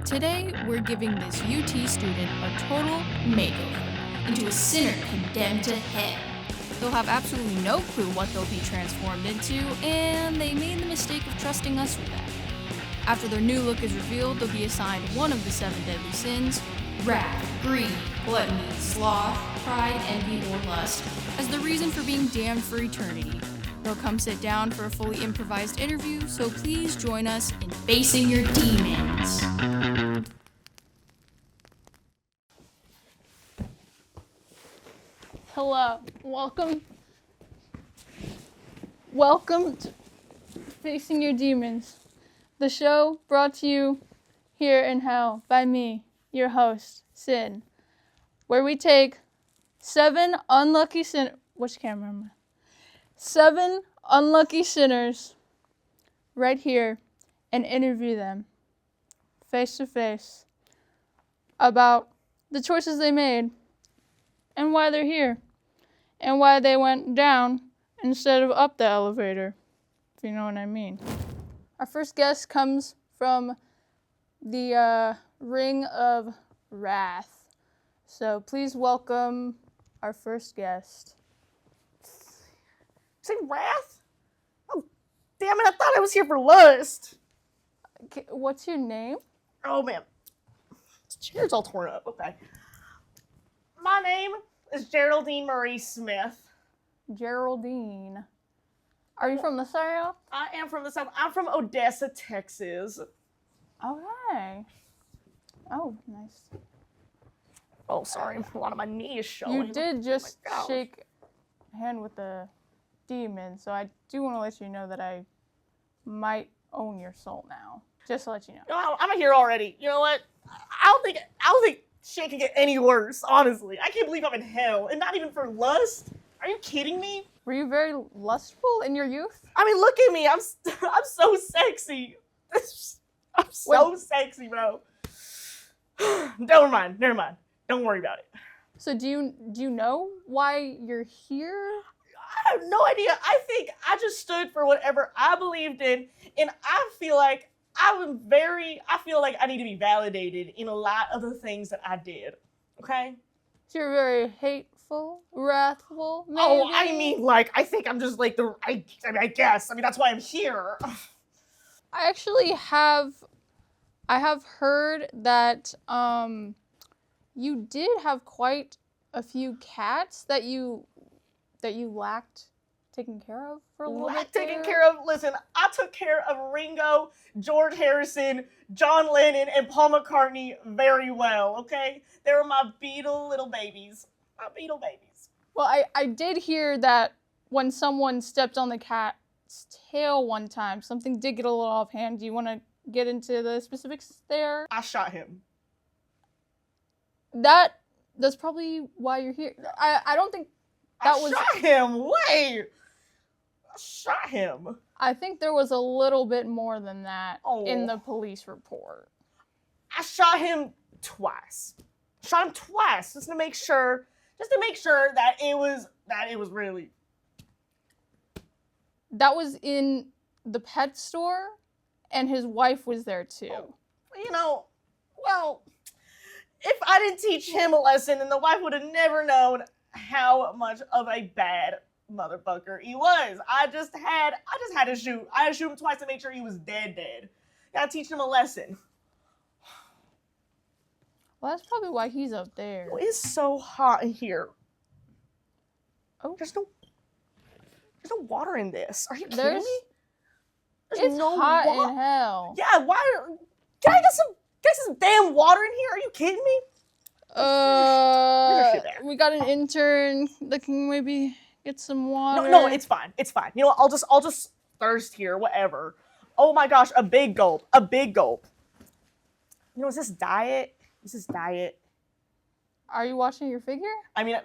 Today, we're giving this UT student a total makeover into a sinner condemned to hell. They'll have absolutely no clue what they'll be transformed into, and they made the mistake of trusting us with that. After their new look is revealed, they'll be assigned one of the 7 deadly sins: wrath, greed, gluttony, sloth, pride, envy, or lust, as the reason for being damned for eternity. They'll come sit down for a fully improvised interview, so please join us in facing your demons. Hello, welcome to Facing Your Demons, the show brought to you here in hell by me, your host, Sin, where we take 7 unlucky sinners, which camera am I? 7 unlucky sinners right here and interview them face to face about the choices they made and why they're here and why they went down instead of up the elevator, if you know what I mean. Our first guest comes from the Ring of Wrath. So please welcome our first guest. Say wrath? Oh, damn it, I thought I was here for lust. What's your name? Oh, man. This chair's all torn up. Okay. My name is Geraldine Marie Smith. Geraldine. Are you from the South? I am from the South. I'm from Odessa, Texas. Okay. Oh, nice. Oh, sorry. A lot of my knee is showing. You did just Oh my gosh. shake hand with the demon, so I do want to let you know that I might own your soul now. Just to let you know. You know, I'm here already. You know what? I don't think shit can get any worse, honestly. I can't believe I'm in hell, and not even for lust. Are you kidding me? Were you very lustful in your youth? I mean, look at me. I'm so sexy. I'm so sexy, bro. Never mind. Don't worry about it. So do you know why you're here? I have no idea. I think I just stood for whatever I believed in, and I feel like I need to be validated in a lot of the things that I did. Okay? So you're very hateful, wrathful, maybe? Oh, I mean, like, I think I'm just like I guess. I mean, that's why I'm here. I actually have heard that you did have quite a few cats that you lacked taken care of for a little bit there. Taken care of. Listen, I took care of Ringo, George Harrison, John Lennon, and Paul McCartney very well, okay? They were my Beatle little babies. My Beatle babies. Well, I did hear that when someone stepped on the cat's tail one time, something did get a little offhand. Do you want to get into the specifics there? I shot him. That's probably why you're here. I don't think that was... shot him. Wait. I shot him. I think there was a little bit more than that in the police report. I shot him twice. Just to make sure that it was really. That was in the pet store, and his wife was there too. You know, well, if I didn't teach him a lesson, then the wife would have never known how much of a bad motherfucker he was. I just had to shoot. I had to shoot him twice to make sure he was dead. Gotta teach him a lesson. Well, that's probably why he's up there. It's so hot in here. Oh, There's no water in this. Are you kidding There's- me? it's hot in hell. Yeah, why? Can I get some damn water in here? Are you kidding me? There's shit there. We got an intern that can maybe get some water. No, it's fine. You know what? I'll just thirst here, whatever. Oh my gosh, a big gulp. You know, is this diet? Are you watching your figure? I mean,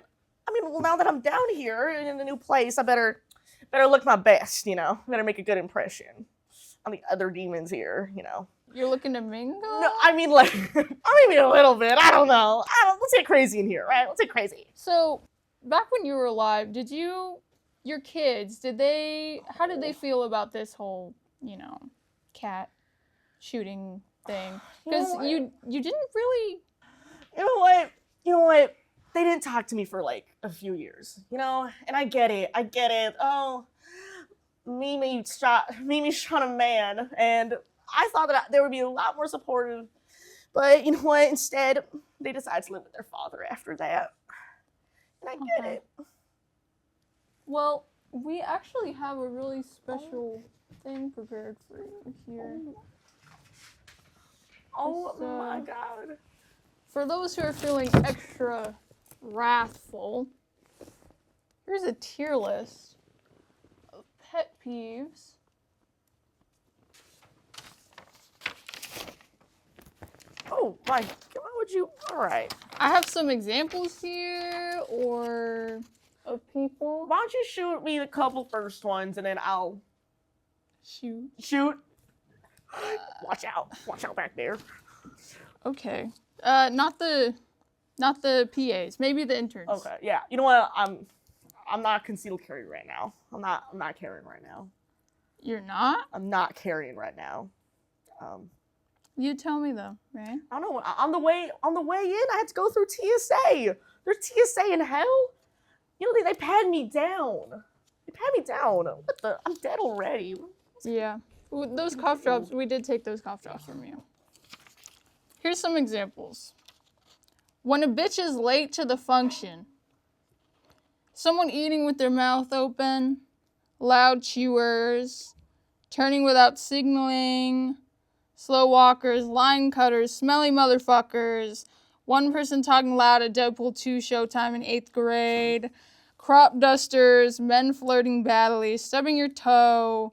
well, now that I'm down here in a new place, I better look my best, you know? Better make a good impression on the other demons here, you know? You're looking to mingle? No, I mean, like, maybe a little bit. I don't know. Let's get crazy in here, right? Let's get crazy. So, back when you were alive, your kids, how did they feel about this whole, cat shooting thing. Because you didn't really... You know what? They didn't talk to me for like a few years, you know? And I get it. Oh, Mimi shot a man, and I thought that they would be a lot more supportive. But you know what? Instead, they decided to live with their father after that. And I get it. Well, we actually have a really special thing prepared for you here. Oh my God. For those who are feeling extra wrathful, here's a tier list of pet peeves. Oh my, why would you? All right. I have some examples here, or of people. Why don't you shoot me the couple first ones, and then I'll shoot. Watch out back there. Okay. Not the PAs. Maybe the interns. Okay. Yeah. You know what? I'm not concealed carry right now. I'm not carrying right now. You're not? I'm not carrying right now. You tell me though, right? I don't know. On the way in, I had to go through TSA. There's TSA in hell. You know, they patted me down. What the? I'm dead already. Yeah. Those cough drops, we did take those cough drops from you. Here's some examples. When a bitch is late to the function, someone eating with their mouth open, loud chewers, turning without signaling, slow walkers, line cutters, smelly motherfuckers, one person talking loud at Deadpool 2 showtime in 8th grade, crop dusters, men flirting badly, stubbing your toe,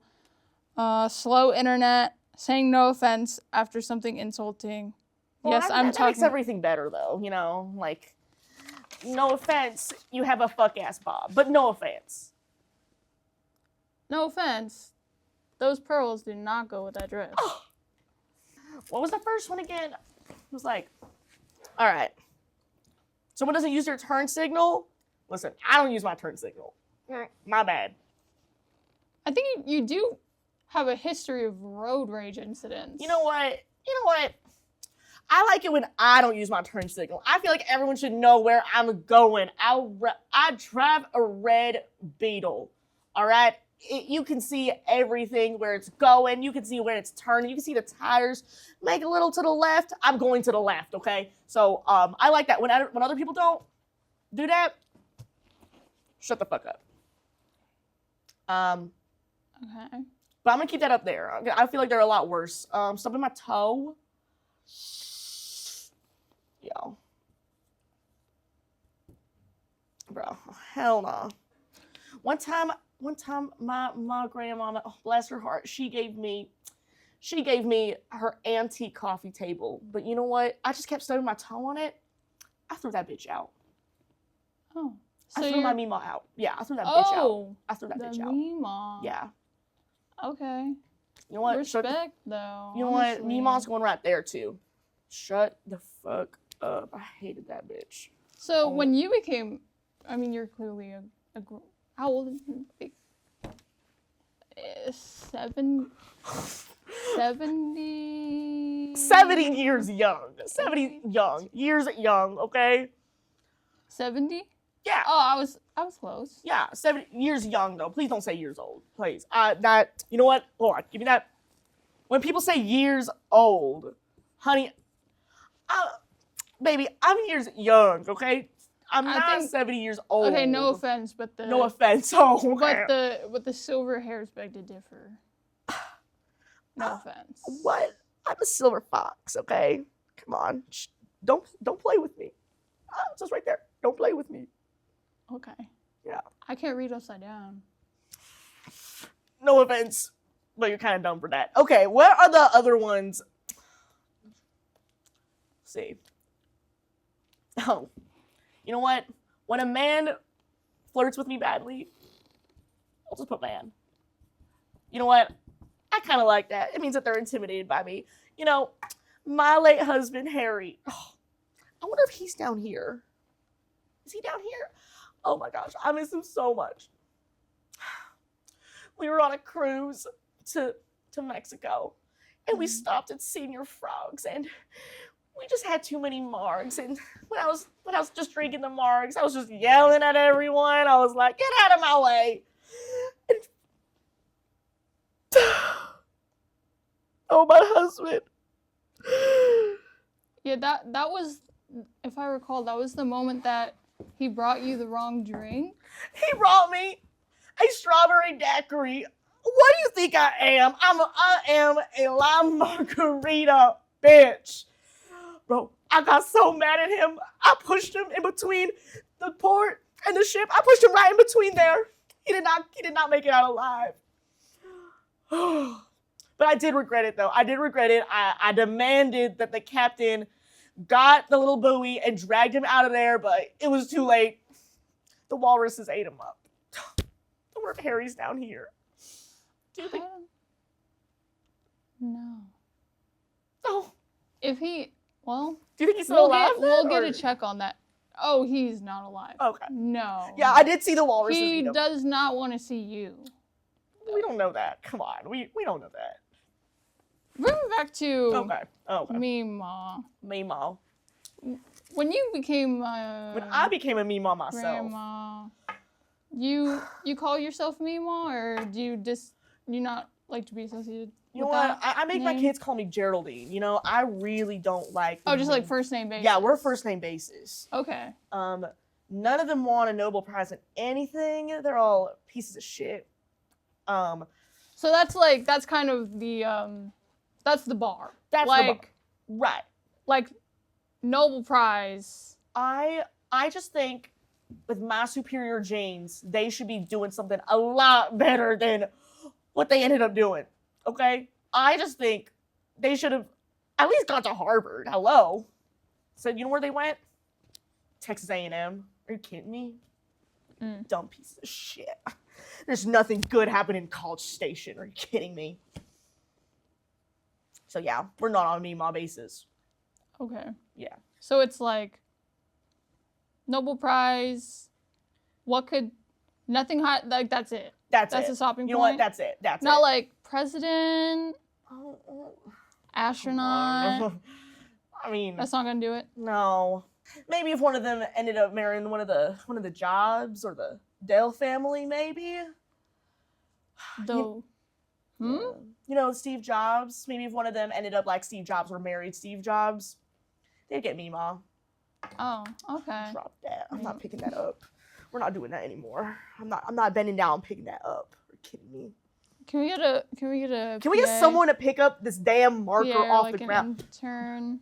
slow internet, saying no offense after something insulting. Well, Yes, that makes everything better, though. You know, like, no offense, you have a fuck-ass bob, but no offense. No offense, those pearls do not go with that dress. Oh. What was the first one again? It was like, all right, someone doesn't use their turn signal? Listen, I don't use my turn signal. My bad. I think you do have a history of road rage incidents. You know what? I like it when I don't use my turn signal. I feel like everyone should know where I'm going. I drive a red Beetle, all right? You can see everything, where it's going. You can see where it's turning. You can see the tires. Make a little to the left. I'm going to the left, okay? So I like that. When other people don't do that, shut the fuck up. Okay. But I'm going to keep that up there. I feel like they're a lot worse. Stubbing my toe. Yo. Bro, hell no. One time, my grandmama, oh, bless her heart, she gave me her antique coffee table. But you know what? I just kept stubbing my toe on it. I threw that bitch out. Oh. So I threw my Meemaw out. Yeah, I threw that bitch out. I threw that bitch out. Meemaw. Yeah. Okay. You know what? Respect, though. You know what? Meemaw's going right there, too. Shut the fuck up. I hated that bitch. So when you became, I mean, you're clearly a how old are you? 70? 70 years young. 70 young. Years young, okay? 70? Yeah. Oh, I was close. Yeah, 70 years young, though. Please don't say years old. Please. You know what? Hold on. Give me that. When people say years old, honey, baby, I'm years young, okay? I'm not 70 years old. Okay, no offense, but the... No offense. Oh, okay. But the silver hairs beg to differ. No offense. What? I'm a silver fox, okay? Come on. Shh. Don't play with me. It's just right there. Don't play with me. Okay. Yeah. I can't read upside down. No offense, but you're kind of dumb for that. Okay, what are the other ones? Let's see. Oh, you know what? When a man flirts with me badly, I'll just put man. You know what? I kind of like that. It means that they're intimidated by me. You know, my late husband, Harry. Oh, I wonder if he's down here. Is he down here? Oh my gosh, I miss him so much. We were on a cruise to Mexico, and we stopped at Senior Frogs, and we just had too many margs. And when I was just drinking the margs, I was just yelling at everyone. I was like, "Get out of my way!" And oh, my husband. Yeah, that was, if I recall, that was the moment that he brought you the wrong drink. He brought me a strawberry daiquiri. What do you think I am? I am a lime margarita, bitch. Bro, I got so mad at him. I pushed him in between the port and the ship. I pushed him right in between there. He did not make it out alive. But I did regret it, though. I did regret it. I demanded that the captain got the little buoy and dragged him out of there, but it was too late. The walruses ate him up. I wonder if Harry's down here. Do you think? No. Oh. If he, well, do you think he's still alive? We'll get a check on that. Oh, he's not alive. Okay. No. Yeah, I did see the walruses eat him. He does not want to see you. We don't know that. Come on. We don't know that. Bring me back to Okay. Meemaw. Meemaw. When you became when I became a Meemaw myself. Grandma, you call yourself Meemaw, or do you not like to be associated? You know with what? that I make my kids call me Geraldine. You know, I really don't like. Oh, just like first name basis. Yeah, we're first name basis. Okay. None of them won a Nobel Prize in anything. They're all pieces of shit. So that's kind of the that's the bar. That's like, the bar. Right. Like Nobel Prize. I just think with my superior genes, they should be doing something a lot better than what they ended up doing. Okay? I just think they should have at least gone to Harvard. Hello. So you know where they went? Texas A&M. Are you kidding me? Dumb pieces of shit. There's nothing good happening in College Station. Are you kidding me? So yeah, we're not on a Meemaw basis. Okay. Yeah. So it's like Nobel Prize. What could nothing hot like that's it. That's it. The stopping point. You know what? That's it. That's not it. like president, astronaut. I mean, that's not gonna do it. No. Maybe if one of them ended up marrying one of the Jobs or the Dale family, maybe. Though. You know, Steve Jobs. Maybe if one of them ended up like Steve Jobs or married Steve Jobs, they'd get Meemaw. Oh, okay. Drop that. I'm not picking that up. We're not doing that anymore. I'm not bending down and picking that up. Are you kidding me? Can we get someone to pick up this damn marker off like the ground? Intern,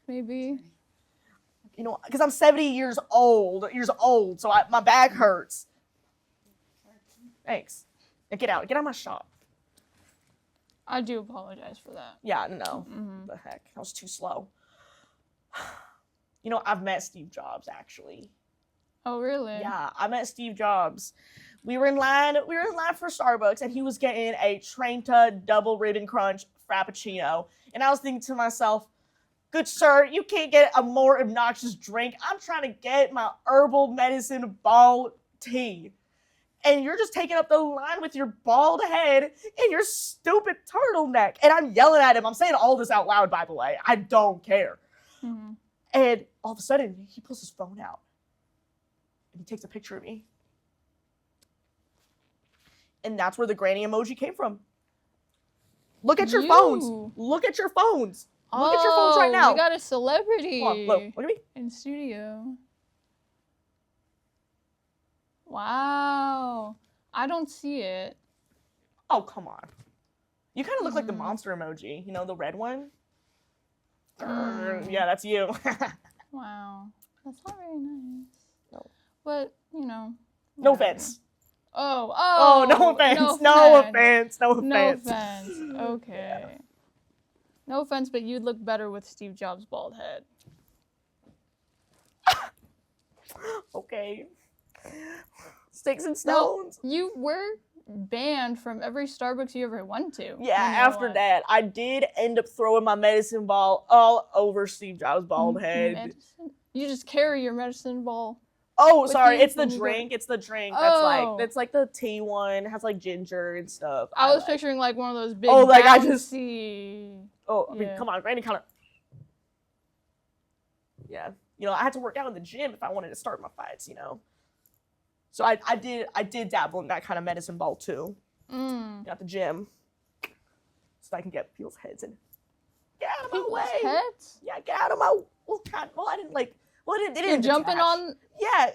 maybe. You know, because I'm 70 years old, so my back hurts. Thanks. Now get out of my shop. I do apologize for that. Yeah, no. The heck, I was too slow. You know, I've met Steve Jobs actually. Oh, really? Yeah, I met Steve Jobs. We were in line for Starbucks, and he was getting a Trenta double ribbon crunch frappuccino. And I was thinking to myself, good sir, you can't get a more obnoxious drink. I'm trying to get my herbal medicine ball tea. And you're just taking up the line with your bald head and your stupid turtleneck. And I'm yelling at him. I'm saying all this out loud, by the way. I don't care. And all of a sudden, he pulls his phone out. And he takes a picture of me. And that's where the granny emoji came from. Look at your phones. Look at your phones. Look at your phones right now. We got a celebrity. Look at me. In studio. Wow. I don't see it. Oh, come on. You kind of look like the monster emoji. You know, the red one? Yeah, that's you. Wow. That's not very nice. No. But, you know. No offense. Oh, no offense. No offense. No offense. Okay. Yeah. No offense, but you'd look better with Steve Jobs' bald head. Okay. Sticks and stones. No, you were banned from every Starbucks you ever went to. Yeah, after that, I did end up throwing my medicine ball all over Steve Jobs' bald head. Medicine? You just carry your medicine ball Oh, With sorry, the- it's the when you go- drink. It's the drink. Oh. That's like the tea one. It has like ginger and stuff. I was like. picturing like one of those big Oh, like, I just- bouncy. Oh, I mean, Yeah. come on, Granny kind of. Yeah, I had to work out in the gym if I wanted to start my fights. So I did dabble in that kind of medicine ball too. At the gym, so I can get people's heads and get out of my People's way. heads? Yeah, get out of my. Well, God, well, I didn't like. Well, it You're didn't. jumping detach. on. Yeah,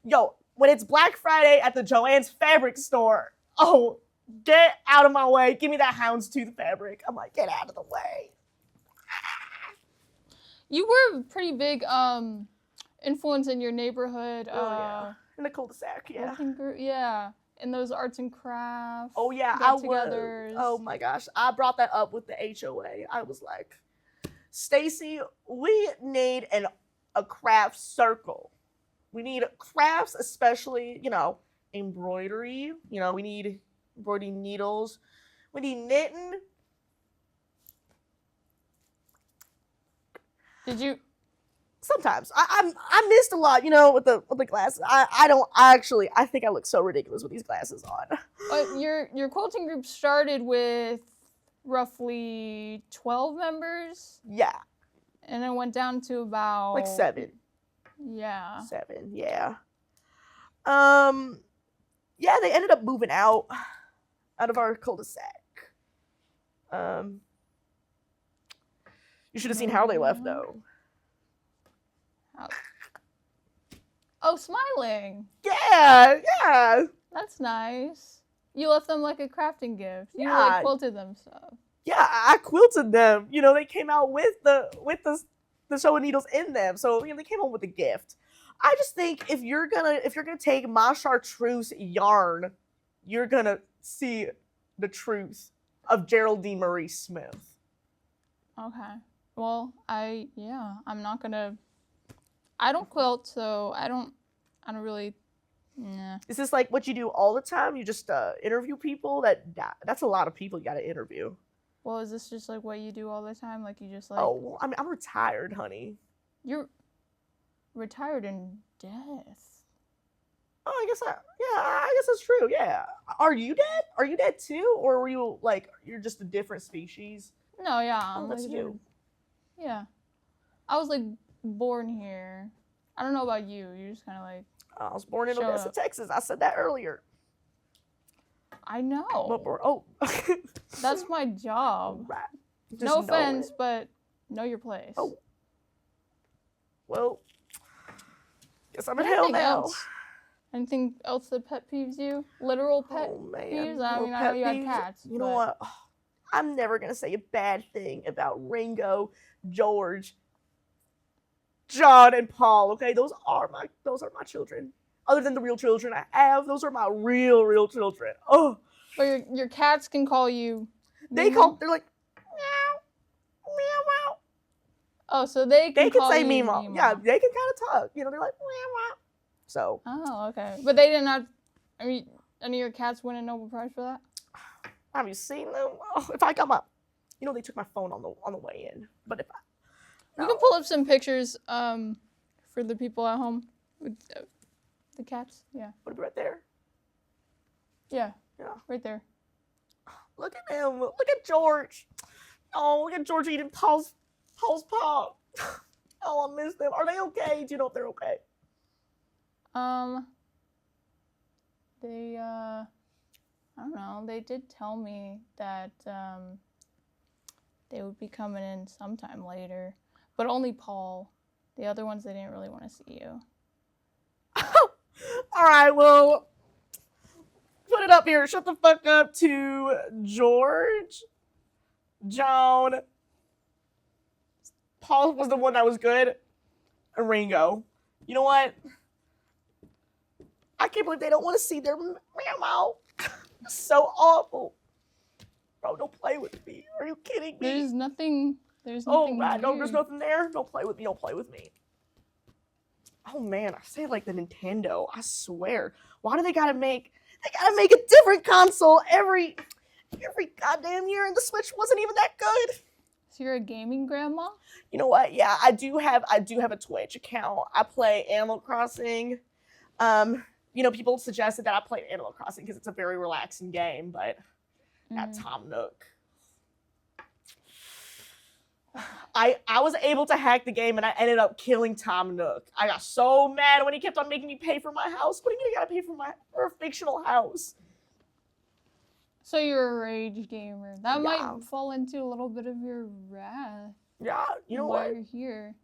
yo, when it's Black Friday at the Joann's fabric store, oh, get out of my way. Give me that houndstooth fabric. I'm like, get out of the way. You were a pretty big influence in your neighborhood. Yeah. In the cul-de-sac, yeah. Working group, yeah. In those arts and crafts. Oh yeah, I was. get-togethers. Oh my gosh, I brought that up with the HOA. I was like, Stacy, we need a craft circle. We need crafts, especially embroidery. We need embroidery needles. We need knitting. Did you? Sometimes I missed a lot, with the glasses. I think I look so ridiculous with these glasses on. But your quilting group started with roughly 12 members, Yeah, and it went down to about like 7. Yeah. 7, yeah. Yeah, they ended up moving out of our cul-de-sac. You should have seen how they left though. Oh, smiling. Yeah. That's nice. You left them like a crafting gift. You Yeah. like quilted them stuff. Yeah, I quilted them. They came out with the sewing needles in them, so they came home with a gift. I just think if you're gonna take my chartreuse yarn, you're gonna see the truth of Geraldine Marie Smith. Okay. Well, I'm not gonna. I don't quilt, so I don't really. Nah. Is this like what you do all the time? You just interview people? That's a lot of people you got to interview. Well, is this just like what you do all the time? Like you just like. Oh, well, I'm retired, honey. You're retired in death. Oh, I guess that's true. Yeah. Are you dead? Are you dead too, or were you like you're just a different species? No, yeah. Oh, I'm that's like, you. Yeah. I was like born here. I don't know about you. You're just kind of like. I was born in Shut Odessa, up. Texas. I said that earlier. I know. Oh. That's my job. Right. Just No know offense, it. but know your place. Oh. Well, guess I'm in hell now. Anything else that pet peeves you? Literal pet Oh man. peeves? I Little mean, I know pet you had peeves. cats. You know but- what? I'm never gonna say a bad thing about Ringo, George, John, and Paul. Okay, those are my children. Other than the real children I have, those are my real children. Oh, But your cats can call you. they're like meow, meow, meow. Oh, so they can They call can say you Mimo. Mimo. Yeah, they can kind of talk. They're like meow, meow. So Oh, okay. But they did not. I mean, any of your cats win a Nobel Prize for that? have you seen them? Oh, if I got my, they took my phone on the way in. But if I, We can pull up some pictures for the people at home with the cats. Yeah. would it be right there? Yeah. Yeah. Right there. Look at him. Look at George. Oh, look at George eating Paul's paw. Oh, I miss them. Are they okay? Do you know if they're okay? They I don't know. They did tell me that they would be coming in sometime later, but only Paul. The other ones, they didn't really want to see you. All right, well, put it up here. Shut the fuck up to George, John. Paul was the one that was good, and Ringo. You know what? I can't believe they don't want to see their meow. So awful. Bro, don't play with me. Are you kidding me? There's nothing. Oh, right. No, here. there's nothing there. Don't play with me. Don't play with me. Oh man, I say it like the Nintendo. I swear. Why do they gotta make a different console every goddamn year, and the Switch wasn't even that good? So you're a gaming grandma? You know what? Yeah, I do have a Twitch account. I play Animal Crossing. People suggested that I play Animal Crossing because it's a very relaxing game, but that Tom Nook. I was able to hack the game and I ended up killing Tom Nook. I got so mad when he kept on making me pay for my house. What do you mean I gotta pay for a fictional house? So you're a rage gamer. That might fall into a little bit of your wrath. Yeah, you know what? While you're here.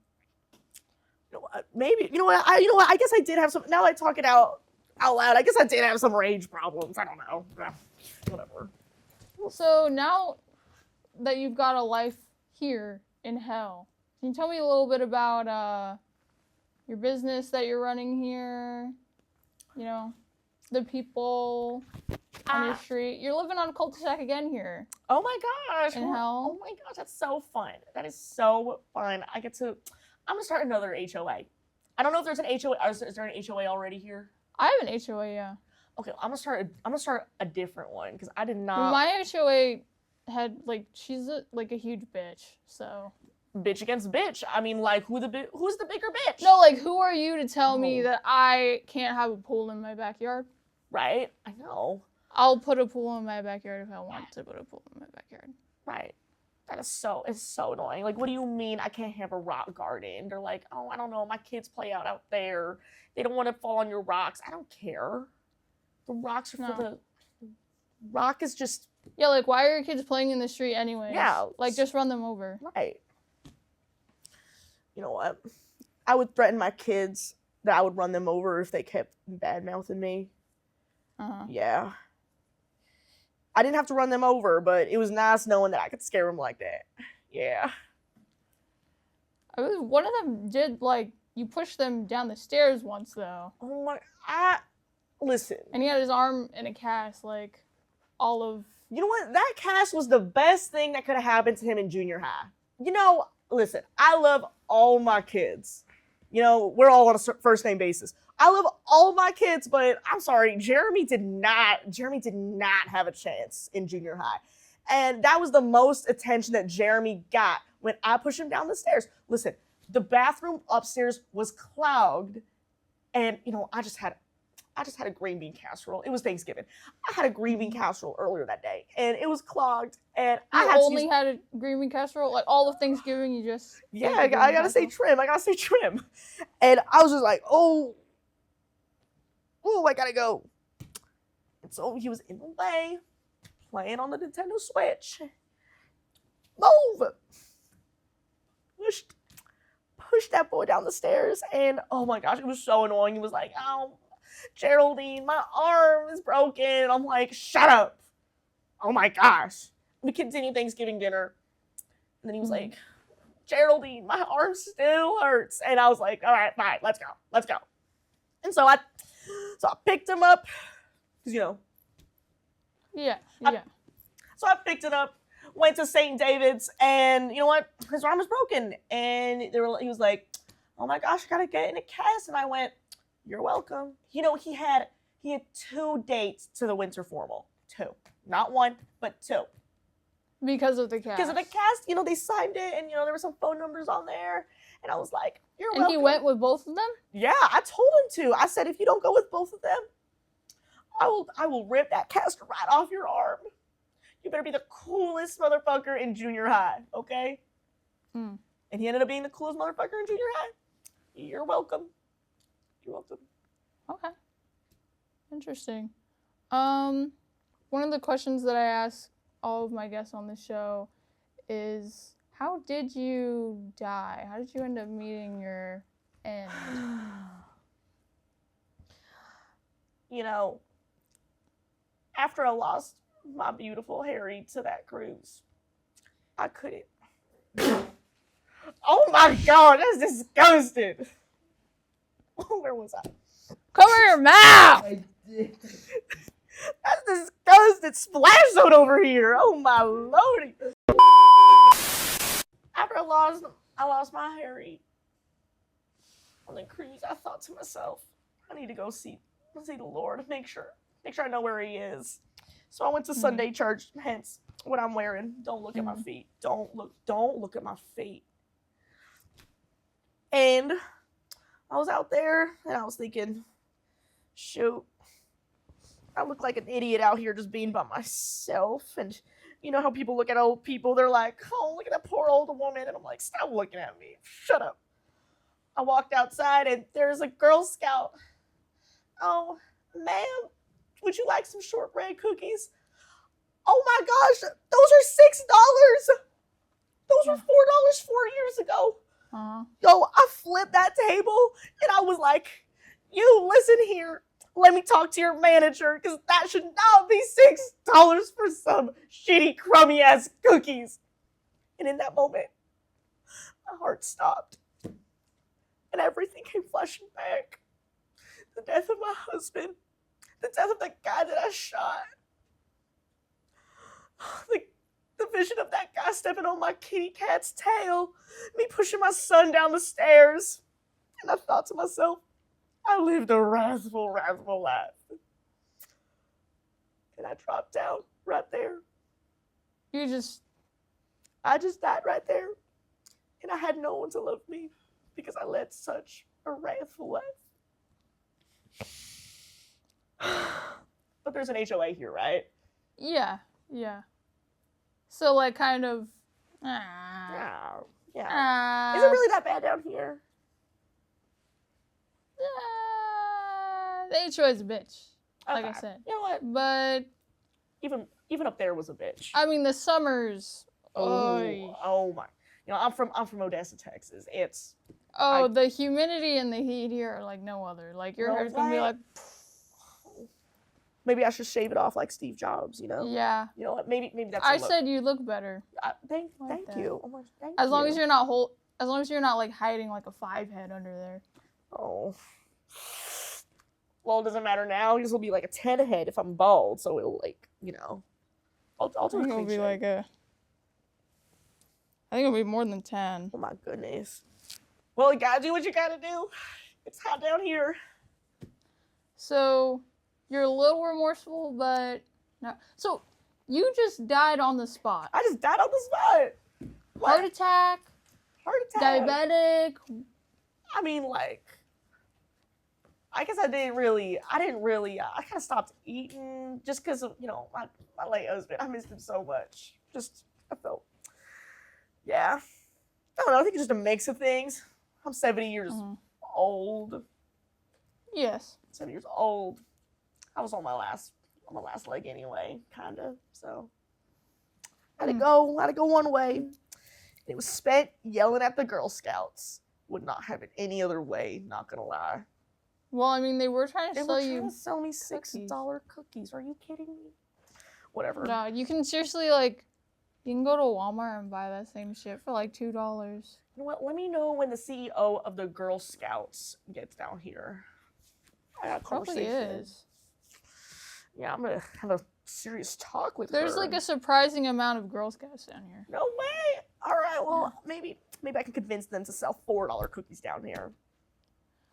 You know what? Maybe. You know what? I guess I did have some. Now that I talk it out loud, I guess I did have some rage problems. I don't know. Whatever. So now that you've got a life here in hell, can you tell me a little bit about your business that you're running here? You know, the people on your street. You're living on a cul-de-sac again here. Oh my gosh. In hell. Oh my gosh, that's so fun. That is so fun. I'm gonna start another HOA. I don't know if there's an HOA. Is there an HOA already here? I have an HOA, yeah. Okay, I'm gonna start a different one because I did not. Well, my HOA had she's a huge bitch, so. Bitch against bitch. I mean, like, who's the bigger bitch? No, who are you to tell me that I can't have a pool in my backyard? Right, I know. I'll put a pool in my backyard if I want to put a pool in my backyard. Right. It's so annoying. Like, what do you mean I can't have a rock garden? They're like, oh, I don't know, my kids play out there. They don't want to fall on your rocks. I don't care. The rocks are for the... Rock is just... Yeah, why are your kids playing in the street anyways? Yeah. Just run them over. Right. You know what? I would threaten my kids that I would run them over if they kept bad-mouthing me. Uh-huh. Yeah. I didn't have to run them over, but it was nice knowing that I could scare them like that. Yeah. One of them did, you pushed them down the stairs once, though. Oh my... Listen. And he had his arm in a cast, all of... You know what? That cast was the best thing that could have happened to him in junior high. Listen, I love all my kids. We're all on a first name basis. I love all my kids, but I'm sorry, Jeremy did not have a chance in junior high. And that was the most attention that Jeremy got when I pushed him down the stairs. Listen, the bathroom upstairs was clogged, and I just had a green bean casserole. It was Thanksgiving. I had a green bean casserole earlier that day, and it was clogged. And I had a green bean casserole? All of Thanksgiving, you just... Yeah, I gotta say trim. And I was just like, oh, I gotta go. And so he was in the way, playing on the Nintendo Switch. Move! Pushed that boy down the stairs, and oh my gosh, it was so annoying. He was like, oh, Geraldine, my arm is broken. I'm like, shut up. Oh my gosh. We continued Thanksgiving dinner. And then he was like, Geraldine, my arm still hurts. And I was like, all right, fine, let's go. And so I picked him up. Because, Yeah. So I picked it up, went to St. David's, and you know what? His arm was broken. And he was like, oh my gosh, I gotta get in a cast. And I went, you're welcome. He had 2 dates to the winter formal. 2. Not 1, but 2. Because of the cast. They signed it, and there were some phone numbers on there. And I was like, you're welcome. And he went with both of them? Yeah, I told him to. I said, if you don't go with both of them, I will rip that cast right off your arm. You better be the coolest motherfucker in junior high, okay? And he ended up being the coolest motherfucker in junior high. You're welcome. You're welcome. Okay. Interesting. One of the questions that I ask all of my guests on the show is, how did you die? How did you end up meeting your end? After I lost my beautiful Harry to that cruise, I couldn't. Oh my God, that's disgusting. Where was I? Cover your mouth! I did. That's disgusting. Splash zone over here. Oh my lordy. After I lost my Harry on the cruise, I thought to myself, I need to go see the Lord, make sure I know where he is. So I went to Sunday church, hence what I'm wearing. Don't look at my feet. Don't look at my feet. And I was out there and I was thinking, Shoot. I look like an idiot out here just being by myself. And you know how people look at old people? They're like, oh, look at that poor old woman. And I'm like, stop looking at me. Shut up. I walked outside and there's a Girl Scout. Oh, ma'am, would you like some shortbread cookies? Oh my gosh, those are $6. Those were $4 4 years ago. Yo, I flipped that table and I was like, you listen here. Let me talk to your manager because that should not be $6 for some shitty, crummy ass cookies. And in that moment, my heart stopped. And everything came flashing back. The death of my husband. The death of the guy that I shot. The vision of that guy stepping on my kitty cat's tail. Me pushing my son down the stairs. And I thought to myself, I lived a wrathful life. And I dropped down right there. I just died right there. And I had no one to love me because I led such a wrathful life. But there's an HOA here, right? Yeah. So, like, kind of... Yeah. Is it really that bad down here? The HOA is a bitch, like I Okay. said. You know what? But... Even up there was a bitch. I mean, the summers... Oh my. You know, I'm from Odessa, Texas. It's... the humidity and the heat here are like no other. Like, your hair's gonna be like... Maybe I should shave it off like Steve Jobs, you know? Yeah. You know what? Maybe that's I said you look better. Thank that. you. Oh my, thank As you. long as you're not like hiding like a 5 head under there. Oh. Well, it doesn't matter now. This will be like a 10 head if I'm bald, so it'll like, you know. I'll do I think a it'll clean be shave. like a... I think it'll be more than 10. Oh my goodness. Well, you gotta do what you gotta do. It's hot down here. So, you're a little remorseful, but no. So, you just died on the spot. I just died on the spot. What? Heart attack, diabetic. I mean, like, I guess I didn't really, I kind of stopped eating just because of, you know, my late husband. I missed him so much. I felt, yeah. I don't know, I think it's just a mix of things. I'm 70 years old. Yes. 7 years old. I was on my last leg anyway, kind of. So I had to go one way. It was spent yelling at the Girl Scouts. Would not have it any other way. Not gonna lie. Well, I mean, they were trying to They sell were you. trying to sell me $6 cookies. Are you kidding me? Whatever. No, you can seriously like, you can go to Walmart and buy that same shit for like $2. You know what? Let me know when the CEO of the Girl Scouts gets down here. I got a Probably conversation. is. Yeah, I'm gonna have a serious talk with her. There's like a surprising amount of Girl Scouts down here. No way. All right. Well, maybe I can convince them to sell $4 cookies down here.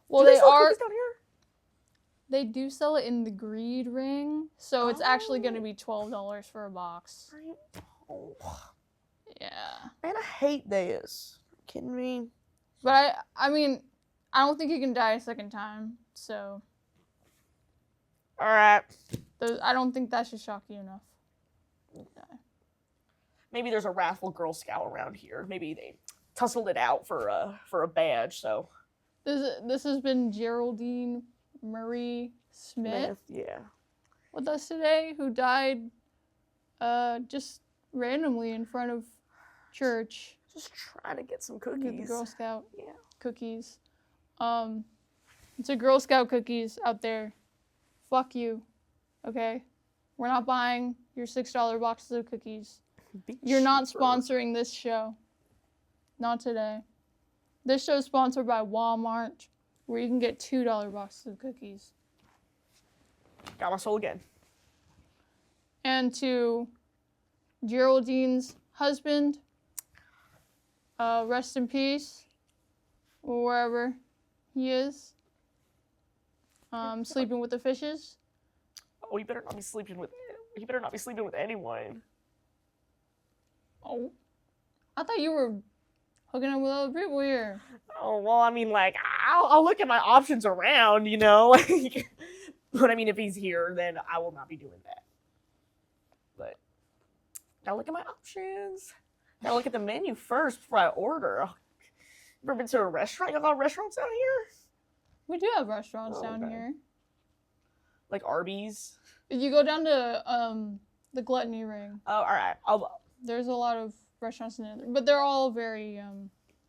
Well, Do they sell are. cookies down here? They do sell it in the greed ring, so it's actually going to Oh. be $12 for a box. Right. Oh, Yeah. man, I hate this. Are you kidding me? But I mean, I don't think you can die a second time, so All right. I don't think that should shock you enough. Maybe there's a wrathful Girl Scout around here. Maybe they tussled it out for a badge. So. This has been Geraldine Marie Smith Yeah. with us today, who died just randomly in front of church. Just trying to get some Get the cookies. Girl Scout Yeah. cookies. So Girl Scout cookies out there, fuck you, okay? We're not buying your $6 boxes of cookies. Be You're not cheaper. sponsoring this show. Not today. This show is sponsored by Walmart, where you can get $2 boxes of cookies. Got my soul again. And to Geraldine's husband, rest in peace, wherever he is. Sleeping with the fishes. Oh, he better not be sleeping with anyone. Oh, I thought you were hooking up with other people here. Oh, well, I mean, like, I'll look at my options around, you know? But I mean, if he's here, then I will not be doing that. But gotta look at my options. Gotta look at the menu first before I order. Ever been to a restaurant? You got restaurants down here? We do have restaurants down okay. here. Like Arby's? If you go down to the Gluttony Ring. Oh, all right. There's a lot of restaurants in there, but they're all very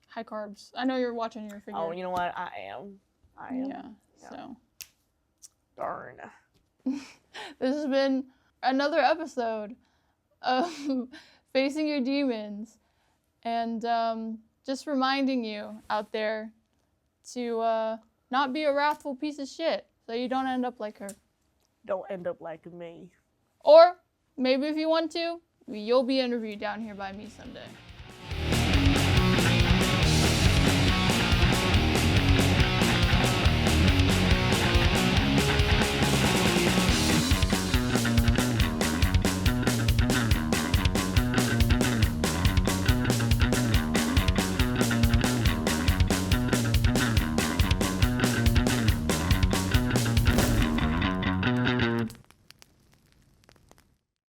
high carbs. I know you're watching your figure. Oh, you know what? I am. Yeah. So. Darn. This has been another episode of Facing Your Demons, and just reminding you out there to not be a wrathful piece of shit, so you don't end up like her. Don't end up like me. Or maybe if you want to, you'll be interviewed down here by me someday.